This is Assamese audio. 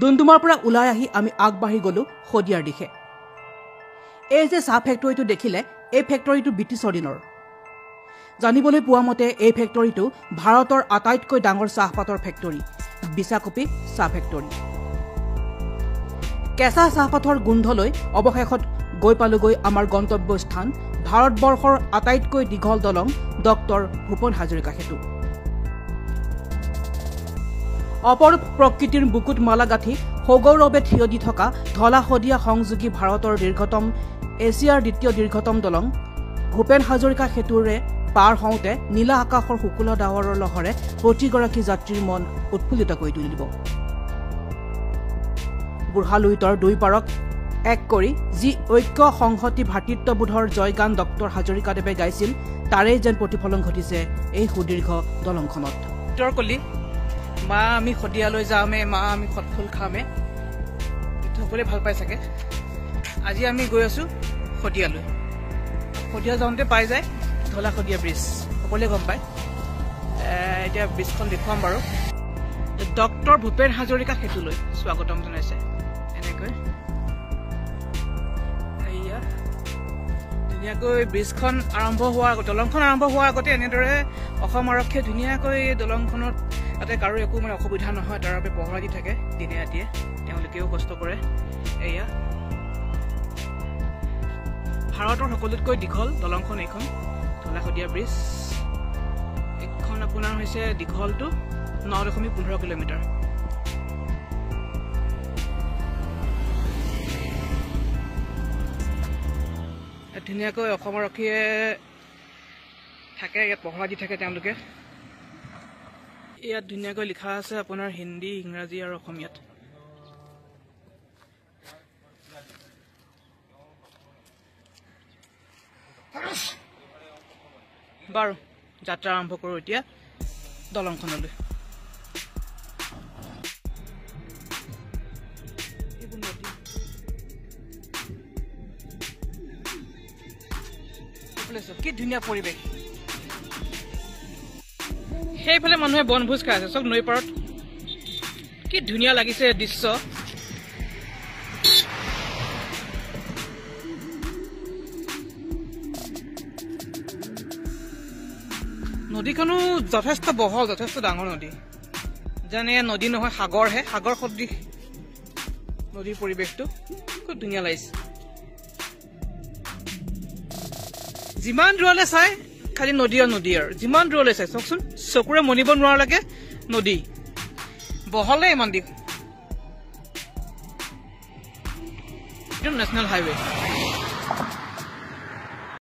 ডুমডুমাৰ পৰা ওলাই আহি আমি আগবাঢ়ি গলো শদিয়াৰ দিশে। এই যে চাহ ফেক্টৰীটো দেখিলে, এই ফেক্টৰীটো ব্ৰিটিছৰ দিনৰ। জানিবলৈ পোৱা মতে এই ফেক্টৰীটো ভাৰতৰ আটাইতকৈ ডাঙৰ চাহপাতৰ ফেক্টৰী, বিশাকপি চাহ ফেক্টৰী। কেঁচা চাহপাতৰ গোন্ধলৈ অৱশেষত গৈ পালোগৈ আমাৰ গন্তব্য স্থান, ভাৰতবৰ্ষৰ আটাইতকৈ দীঘল দলং ডক্টৰ ভূপেন হাজৰিকা সেতু। অপৰূপ প্ৰকৃতিৰ বুকুত মালা গাঁঠি সগৌৰৱে থিয় দি থকা ধলা শদিয়া সংযোগী ভাৰতৰ দীৰ্ঘতম, এছিয়াৰ দ্বিতীয় দীৰ্ঘতম দলং ভূপেন হাজৰিকা সেতুৰে পাৰ হওঁতে নীলা আকাশৰ শুকুলা ডাৱৰৰ লহৰে প্ৰতিগৰাকী যাত্ৰীৰ মন উৎফুল্লিত কৰি তুলিব। বুঢ়া লুইতৰ দুই পাৰক এক কৰি যি ঐক্য সংহতি ভাতৃত্ববোধৰ জয়গান ডক্টৰ হাজৰিকাদেৱে গাইছিল, তাৰেই যেন প্ৰতিফলন ঘটিছে এই সুদীৰ্ঘ দলংখনত। কলি মা আমি শদিয়ালৈ যামে, মা আমি খটফুল খামে, সকলোৱে ভাল পাই চাগে। আজি আমি গৈ আছো শদিয়ালৈ। শদিয়া যাওঁতে পাই যায় ধলা শদিয়া ব্ৰিজ, সকলোৱে গম পায়। এতিয়া ব্ৰিজখন দেখুৱাম বাৰু। ডক্টৰ ভূপেন হাজৰিকা সেতুলৈ স্বাগতম জনাইছে এনেকৈ। এয়া ধুনীয়াকৈ ব্ৰিজখন আৰম্ভ হোৱাৰ দলংখন আৰম্ভ হোৱাৰ আগতে এনেদৰে অসম আৰক্ষীয়ে ধুনীয়াকৈ দলংখনত তাতে কাৰো একো অসুবিধা নহয় তাৰ বাবে পহৰা দি থাকে দিনে ৰাতিয়ে, তেওঁলোকেও কষ্ট কৰে। এয়া ভাৰতৰ সকলোতকৈ দীঘল দলংখন এইখন ধলা শদিয়া ব্ৰিজ। এইখন আপোনাৰ হৈছে দীঘলটো 9.15 কিলোমিটাৰ। ধুনীয়াকৈ অসম আৰক্ষীয়ে থাকে, ইয়াত পহৰা দি থাকে তেওঁলোকে। ইয়াত ধুনীয়াকৈ লিখা আছে আপোনাৰ হিন্দী, ইংৰাজী আৰু অসমীয়াত। বাৰু যাত্ৰা আৰম্ভ কৰোঁ এতিয়া দলংখনলৈ। কি ধুনীয়া পৰিৱেশ, সেইফালে মানুহে বনভোজ খাই আছে, চব নৈ পাৰত। কি ধুনীয়া লাগিছে দৃশ্য। নদীখনো যথেষ্ট বহল, যথেষ্ট ডাঙৰ নদী, যেন এয়া নদী নহয় সাগৰহে, সাগৰ সদৃশ নদীৰ পৰিৱেশটো খুব ধুনীয়া লাগিছে। যিমান দূৰলৈ চাই খালি নদী আৰু নদী, আৰু যিমান দূৰলৈ চাই চাওকচোন, চকুৰে মনিব নোৱাৰালৈকে নদী, বহলে ইমান দ্বীপ। National highway.